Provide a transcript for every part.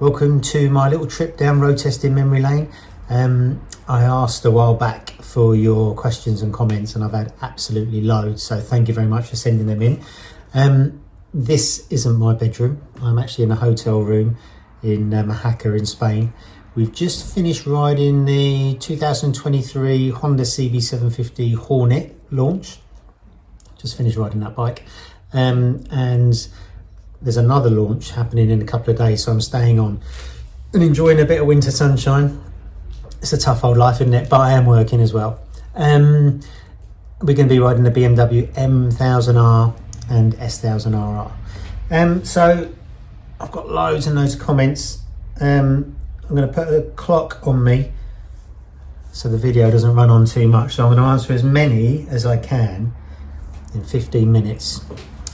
Welcome to my little trip down road testing memory lane. I asked a while back for your questions and comments, and I've had absolutely loads, so thank you very much for sending them in. This isn't my bedroom. I'm actually in a hotel room in Majorca in Spain. We've just finished riding the 2023 Honda CB750 Hornet launch. Just finished riding that bike. And there's another launch happening in a couple of days, so I'm staying on and enjoying a bit of winter sunshine. It's a tough old life, isn't it? But I am working as well. We're going to be riding the BMW M1000R and S1000RR. So I've got loads and loads of comments. I'm going to put a clock on me so the video doesn't run on too much. So I'm going to answer as many as I can in 15 minutes.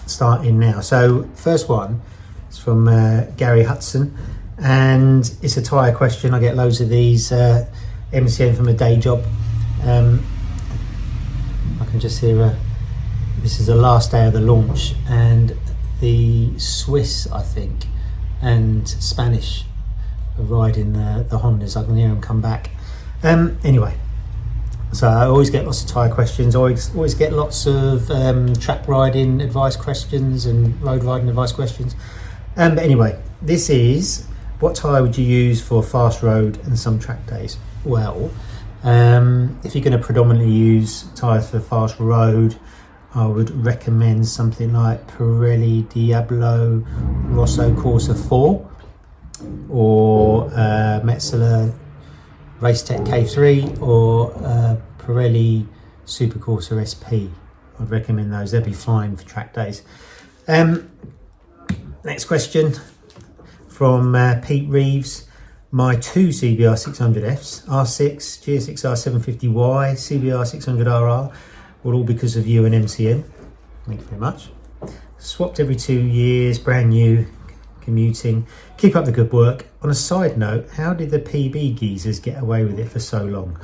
Starting now. So first one is from Gary Hudson, and it's a tyre question. I get loads of these MCN from a day job. I can just hear this is the last day of the launch, and the Swiss, I think, and Spanish are riding the Hondas. I can hear them come back. Anyway, so I always get lots of tyre questions, always get lots of track riding advice questions and road riding advice questions. But anyway, this is, what tyre would you use for fast road and some track days? Well, if you're going to predominantly use tyres for fast road, I would recommend something like Pirelli Diablo Rosso Corsa 4 or Metzeler Racetech K3 or Pirelli Supercorsa SP. I'd recommend those. They'll be fine for track days. Next question from Pete Reeves. My two CBR 600Fs, R6, GSXR 750Y, CBR 600RR, were all because of you and MCN. Thank you very much. Swapped every 2 years, brand new, commuting. Keep up the good work. On a side note, how did the PB geezers get away with it for so long?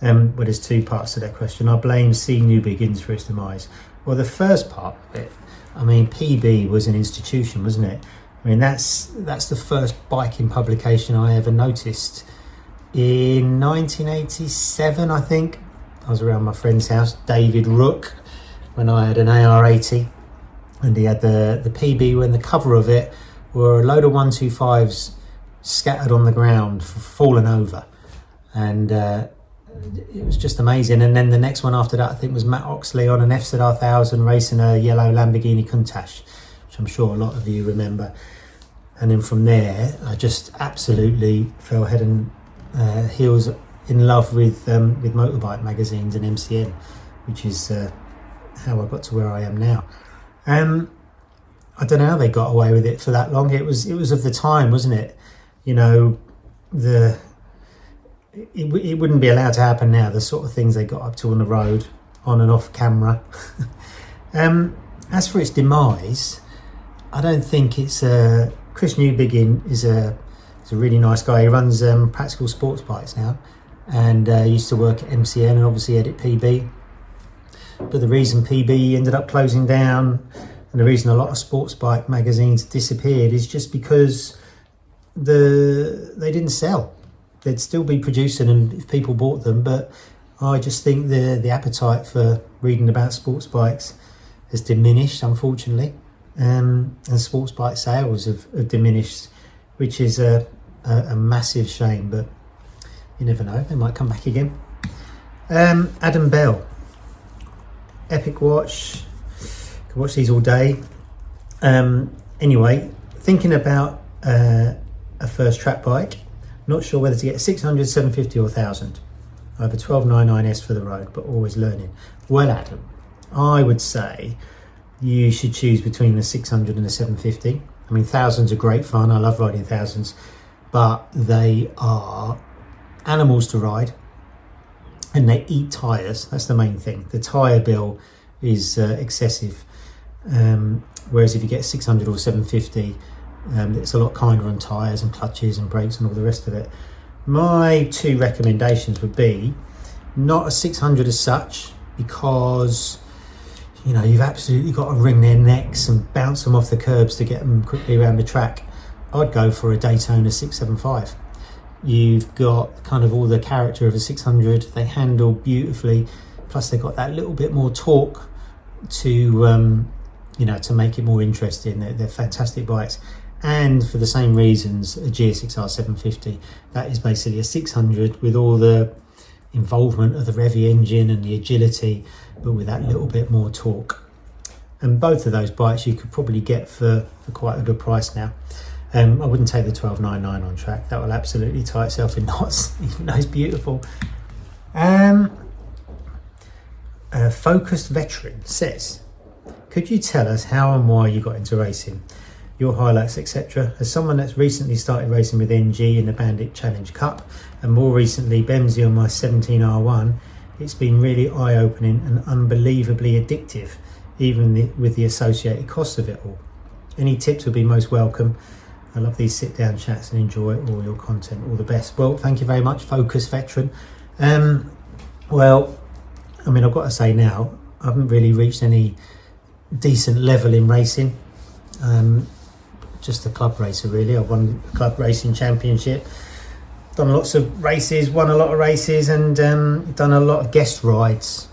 Well, there's two parts to that question. I blame C. Newbegins for its demise. Well, the first part of it, I mean, PB was an institution, wasn't it? I mean, that's the first biking publication I ever noticed. In 1987, I think, I was around my friend's house, David Rook, when I had an AR80, and he had the PB, when the cover of it were a load of 125s scattered on the ground, fallen over, and it was just amazing. And then the next one after that, I think, was Matt Oxley on an FZR1000 racing a yellow Lamborghini Countach, which I'm sure a lot of you remember. And then from there, I just absolutely fell head and heels in love with motorbike magazines and MCN, which is how I got to where I am now. I don't know how they got away with it for that long. It was of the time, wasn't it? You know, it wouldn't be allowed to happen now, the sort of things they got up to on the road, on and off camera. As for its demise, I don't think it's Chris Newbegin is a really nice guy. He runs Practical Sports Bikes now, and used to work at MCN and obviously edit PB. But the reason PB ended up closing down, and the reason a lot of sports bike magazines disappeared, is just because they didn't sell. They'd still be producing them if people bought them, but I just think the appetite for reading about sports bikes has diminished, unfortunately, and sports bike sales have diminished, which is a massive shame, but you never know, they might come back again. Adam Bell, epic watch, can watch these all day. Anyway, thinking about a first track bike, not sure whether to get a 600, 750 or 1000. I have a 1299S for the road, but always learning. Well, Adam, I would say you should choose between the 600 and the 750. I mean, 1000s are great fun. I love riding 1000s, but they are animals to ride, and they eat tyres. That's the main thing. The tyre bill is excessive. Whereas if you get 600 or 750, it's a lot kinder on tyres and clutches and brakes and all the rest of it. My two recommendations would be not a 600 as such, because you know you've absolutely got to wring their necks and bounce them off the curbs to get them quickly around the track. I'd go for a Daytona 675. You've got kind of all the character of a 600. They handle beautifully, plus they've got that little bit more torque to to make it more interesting. They're fantastic bikes, and for the same reasons, a GSXR 750, that is basically a 600 with all the involvement of the Revy engine and the agility, but with that little bit more torque. And both of those bikes you could probably get for quite a good price now. I wouldn't take the 1299 on track. That will absolutely tie itself in knots, even though it's beautiful. A focused veteran says, could you tell us how and why you got into racing, your highlights, etc.? As someone that's recently started racing with NG in the Bandit Challenge Cup, and more recently Bemsy on my 17R1, it's been really eye-opening and unbelievably addictive, even with the associated cost of it all. Any tips would be most welcome. I love these sit-down chats and enjoy all your content. All the best. Well, thank you very much, Focus Veteran. Well, I mean, I've got to say now, I haven't really reached any decent level in racing. Just a club racer, really. I won the club racing championship, done lots of races, won a lot of races, and done a lot of guest rides,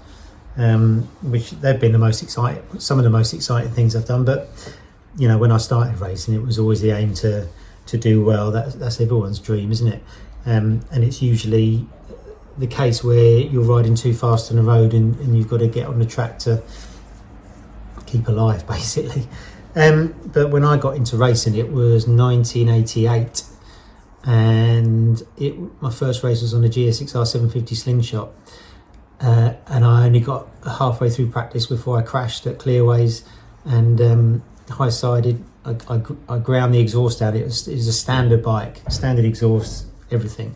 which they've been some of the most exciting things I've done. But you know, when I started racing, it was always the aim to do well. That's everyone's dream, isn't it? And it's usually the case where you're riding too fast on the road and you've got to get on the track to keep alive, basically. But when I got into racing, it was 1988, and my first race was on the GSXR 750 Slingshot, and I only got halfway through practice before I crashed at Clearways, and high-sided. I ground the exhaust out. It was a standard bike, standard exhaust, everything.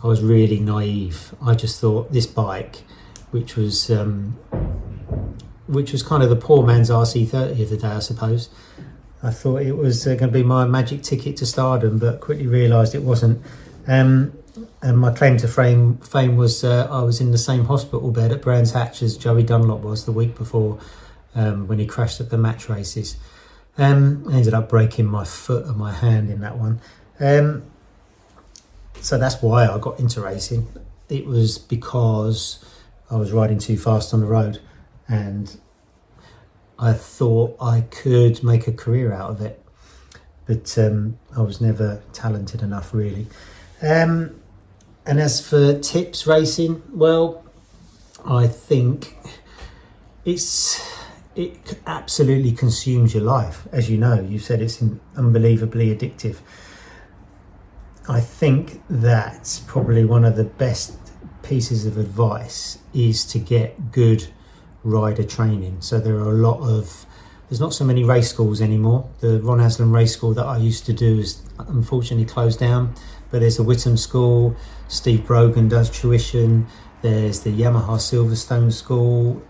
I was really naive. I just thought this bike, which was kind of the poor man's RC30 of the day, I suppose. I thought it was going to be my magic ticket to stardom, but quickly realised it wasn't. And my claim to fame was I was in the same hospital bed at Brands Hatch as Joey Dunlop was the week before, when he crashed at the match races. I ended up breaking my foot and my hand in that one. So that's why I got into racing. It was because I was riding too fast on the road, and I thought I could make a career out of it, but I was never talented enough, really. And as for tips racing, well, I think it absolutely consumes your life. As you know, you said it's unbelievably addictive. I think that's probably one of the best pieces of advice is to get good rider training. So there's not so many race schools anymore. The Ron Haslam race school that I used to do is unfortunately closed down, but there's the Whittam school, Steve Brogan does tuition, there's the Yamaha Silverstone school.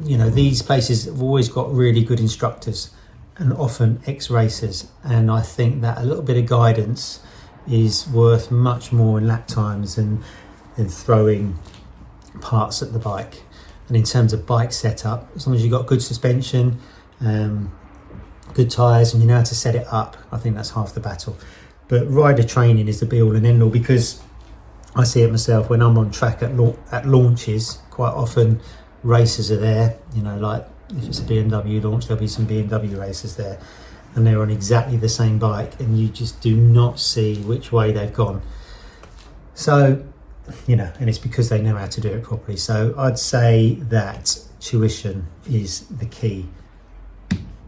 These places have always got really good instructors and often ex-racers, and I think that a little bit of guidance is worth much more in lap times than throwing parts at the bike. And in terms of bike setup, as long as you've got good suspension, good tyres, and you know how to set it up, I think that's half the battle. But rider training is the be-all and end-all, because I see it myself when I'm on track at launches. Quite often racers are there, like if it's a BMW launch, there'll be some BMW racers there, and they're on exactly the same bike, and you just do not see which way they've gone. So, and it's because they know how to do it properly. So I'd say that tuition is the key.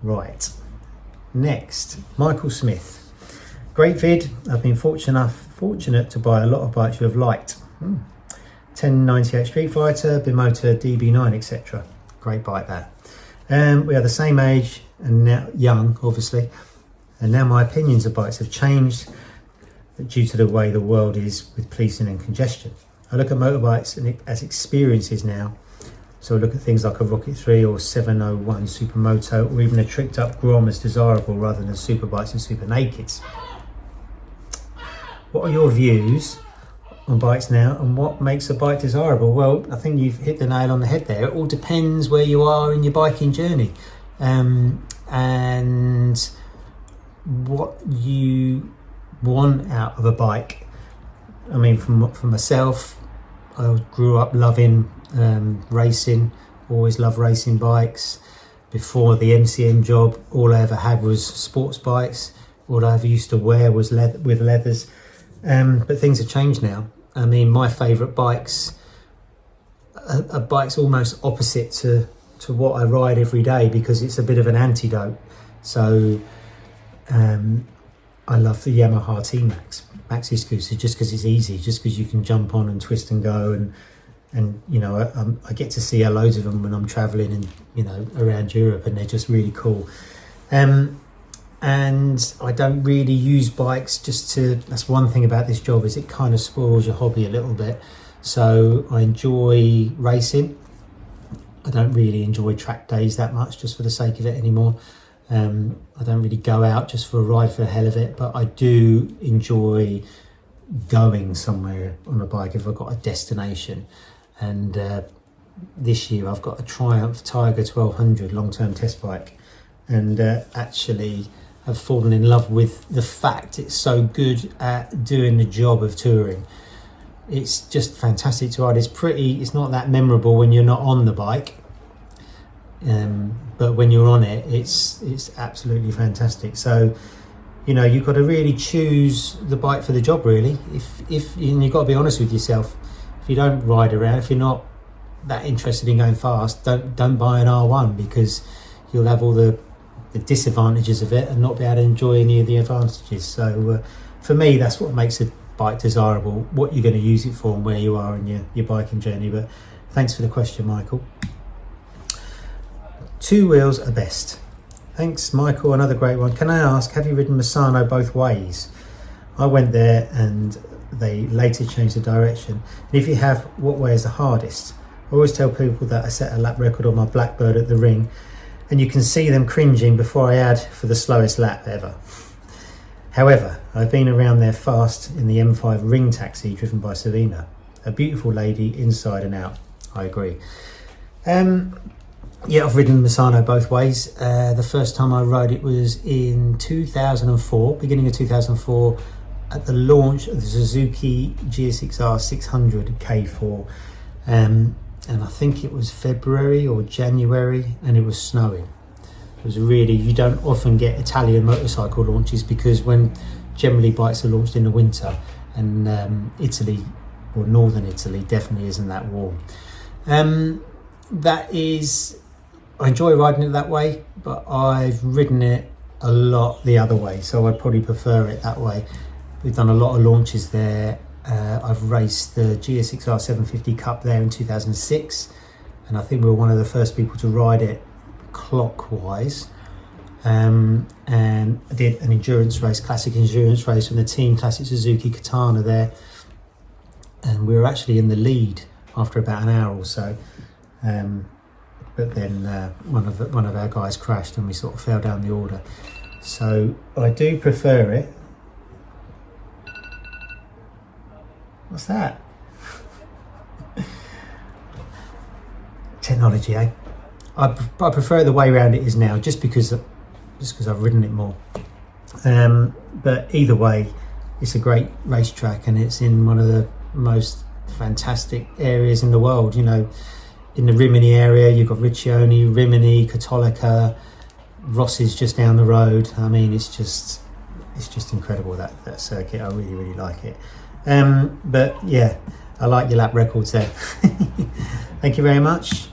Right. Next, Michael Smith. Great vid. I've been fortunate to buy a lot of bikes you have liked. 1098 Street Fighter, Bimotor, DB9, etc. Great bike that. We are the same age and now young, obviously, and now my opinions of bikes have changed due to the way the world is with policing and congestion. I look at motorbikes as experiences now, so I look at things like a Rocket 3 or 701 Supermoto, or even a tricked up Grom as desirable rather than superbikes and super nakeds. What are your views on bikes now, and what makes a bike desirable? Well, I think you've hit the nail on the head there. It all depends where you are in your biking journey, and what you want out of a bike. I mean, from myself, I grew up loving racing, always loved racing bikes. Before the MCM job, all I ever had was sports bikes. All I ever used to wear was with leathers. But things have changed now. I mean, my favourite bikes are bikes almost opposite to what I ride every day, because it's a bit of an antidote. So I love the Yamaha T-Max maxi scooter, just because it's easy, just because you can jump on and twist and go, and you know, I get to see loads of them when I'm travelling and, you know, around Europe, and they're just really cool. And I don't really use bikes that's one thing about this job, is it kind of spoils your hobby a little bit. So I enjoy racing. I don't really enjoy track days that much, just for the sake of it anymore. I don't really go out just for a ride for the hell of it, but I do enjoy going somewhere on a bike if I've got a destination. And this year I've got a Triumph Tiger 1200 long-term test bike, and actually have fallen in love with the fact it's so good at doing the job of touring. It's just fantastic to ride. It's not that memorable when you're not on the bike, but when you're on it, it's absolutely fantastic. So, you know, you've got to really choose the bike for the job, really. If and you've got to be honest with yourself. If you don't ride around, if you're not that interested in going fast, don't buy an R1, because you'll have all the disadvantages of it and not be able to enjoy any of the advantages. So for me, that's what makes a bike desirable, what you're going to use it for and where you are in your biking journey. But thanks for the question, Michael. 2 wheels are best. Thanks, Michael. Another great one. Can I ask, have you ridden Misano both ways? I went there and they later changed the direction. And if you have, what way is the hardest? I always tell people that I set a lap record on my Blackbird at the ring, and you can see them cringing before I add for the slowest lap ever. However, I've been around there fast in the M5 ring taxi driven by Savina. A beautiful lady inside and out. I agree. Yeah, I've ridden Misano both ways. The first time I rode it was in 2004, beginning of 2004, at the launch of the Suzuki GSX-R 600 K4. And I think it was February or January, and it was snowing. It was really, you don't often get Italian motorcycle launches, because when generally bikes are launched in the winter, and Italy, or northern Italy, definitely isn't that warm. I enjoy riding it that way, but I've ridden it a lot the other way, so I'd probably prefer it that way. We've done a lot of launches there. I've raced the GSX-R 750 Cup there in 2006, and I think we were one of the first people to ride it clockwise. And I did an endurance race, classic endurance race, from the Team Classic Suzuki Katana there, and we were actually in the lead after about an hour or so. But then one of our guys crashed, and we sort of fell down the order. So I do prefer it. What's that? Technology, eh? I prefer the way around it is now, just because I've ridden it more. But either way, it's a great racetrack, and it's in one of the most fantastic areas in the world. You know, in the Rimini area, you've got Riccione, Rimini, Cattolica, Rossi's just down the road. I mean, it's just incredible, that circuit. I really, really like it. But yeah, I like your lap records there. Thank you very much.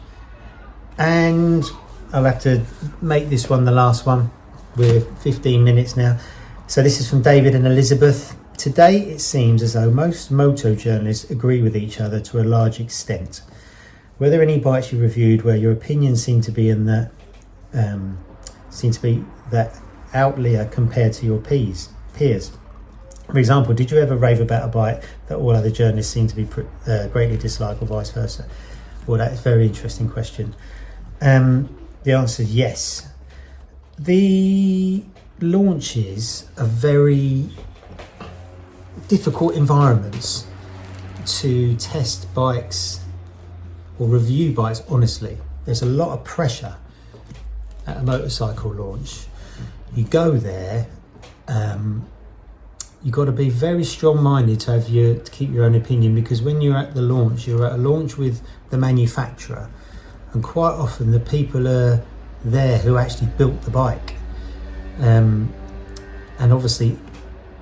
And I'll have to make this one the last one. We're 15 minutes now. So this is from David and Elizabeth. Today it seems as though most moto journalists agree with each other to a large extent. Were there any bikes you reviewed where your opinions seem to be that outlier compared to your peers? For example, did you ever rave about a bike that all other journalists seem to be greatly dislike, or vice versa? Well, that's a very interesting question. The answer is yes. The launches are very difficult environments to test bikes or review bikes honestly. There's a lot of pressure at a motorcycle launch. You go there you've got to be very strong-minded to keep your own opinion, because when you're at a launch with the manufacturer, and quite often the people are there who actually built the bike, and obviously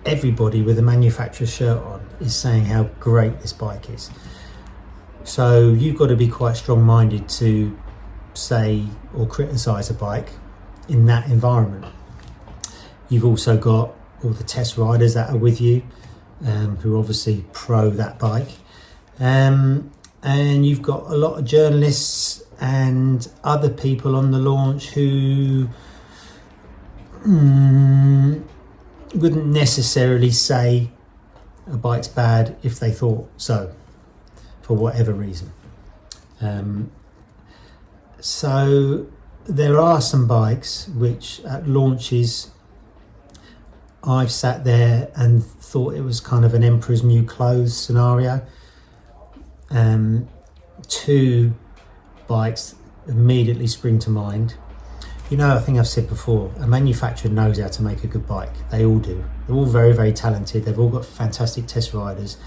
everybody with a manufacturer's shirt on is saying how great this bike is. So you've got to be quite strong-minded to say or criticise a bike in that environment. You've also got all the test riders that are with you, who obviously pro that bike, and you've got a lot of journalists and other people on the launch who wouldn't necessarily say a bike's bad if they thought so, for whatever reason. So there are some bikes which at launches I've sat there and thought it was kind of an emperor's new clothes scenario. Two bikes immediately spring to mind. I think I've said before, a manufacturer knows how to make a good bike. They all do. They're all very, very talented. They've all got fantastic test riders,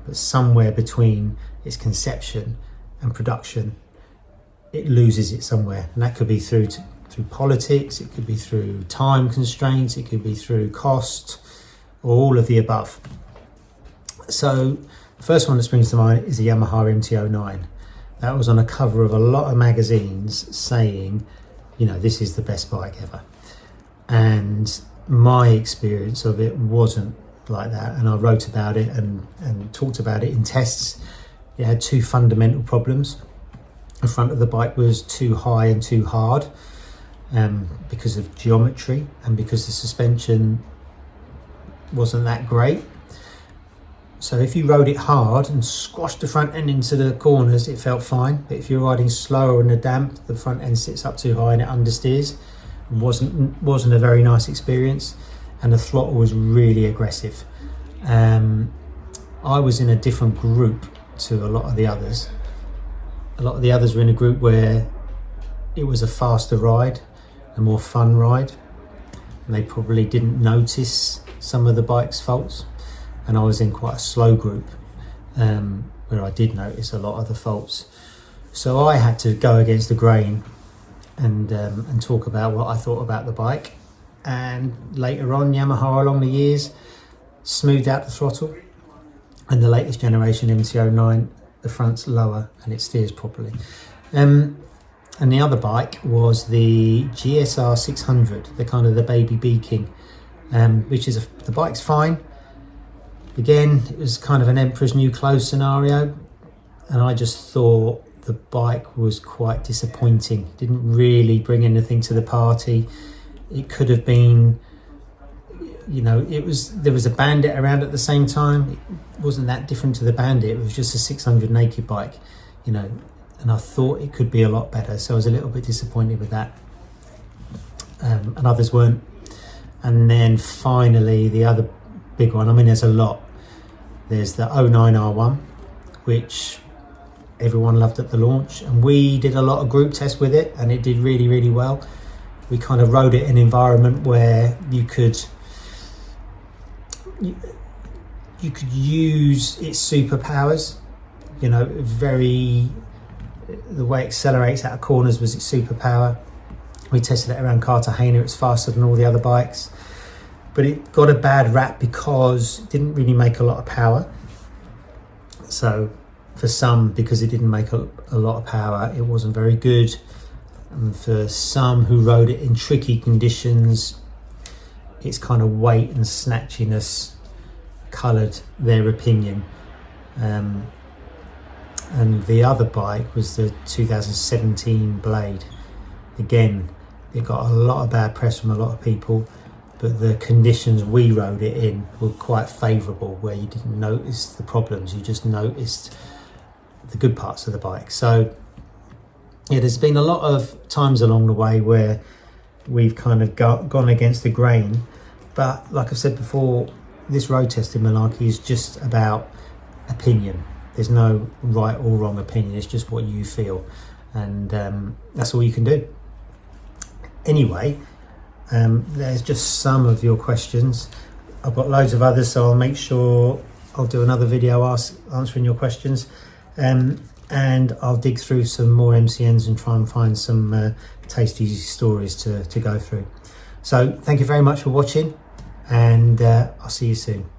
but somewhere between its conception and production, it loses it somewhere. And that could be through politics, it could be through time constraints, it could be through cost, or all of the above. So the first one that springs to mind is the Yamaha MT-09. That was on a cover of a lot of magazines saying, this is the best bike ever. And my experience of it wasn't like that. And I wrote about it and talked about it in tests. It had two fundamental problems. The front of the bike was too high and too hard, because of geometry and because the suspension wasn't that great. So if you rode it hard and squashed the front end into the corners, it felt fine. But if you're riding slower in the damp, the front end sits up too high and it understeers. Wasn't a very nice experience, and the throttle was really aggressive. I was in a different group to a lot of the others. A lot of the others were in a group where it was a faster ride, a more fun ride, and they probably didn't notice some of the bike's faults. And I was in quite a slow group, where I did notice a lot of the faults. So I had to go against the grain and talk about what I thought about the bike. And later on, Yamaha along the years smoothed out the throttle, and the latest generation MT-09, the front's lower and it steers properly. And the other bike was the GSR 600, the kind of the baby B King, which is the bike's fine. Again, it was kind of an emperor's new clothes scenario, and I just thought the bike was quite disappointing. Didn't really bring anything to the party. It could have been, there was a Bandit around at the same time. It wasn't that different to the Bandit. It was just a 600 naked bike, and I thought it could be a lot better. So I was a little bit disappointed with that, and others weren't. And then finally, the other big one, there's a lot. There's the 09 R1, which everyone loved at the launch, and we did a lot of group tests with it, and it did really, really well. We kind of rode it in an environment where you could use its superpowers. The way it accelerates out of corners was its superpower. We tested it around Cartagena. It's faster than all the other bikes, but it got a bad rap because it didn't really make a lot of power. So for some, because it didn't make a lot of power, it wasn't very good. And for some who rode it in tricky conditions, its kind of weight and snatchiness coloured their opinion. And the other bike was the 2017 Blade. Again, it got a lot of bad press from a lot of people, but the conditions we rode it in were quite favourable, where you didn't notice the problems, you just noticed the good parts of the bike. So yeah, there's been a lot of times along the way where we've kind of gone against the grain, but like I've said before, this road testing malarkey is just about opinion. There's no right or wrong opinion, it's just what you feel, and that's all you can do. Anyway, There's just some of your questions. I've got loads of others, so I'll make sure I'll do another video answering your questions, and I'll dig through some more MCNs and try and find some tasty stories to go through. So thank you very much for watching, and I'll see you soon.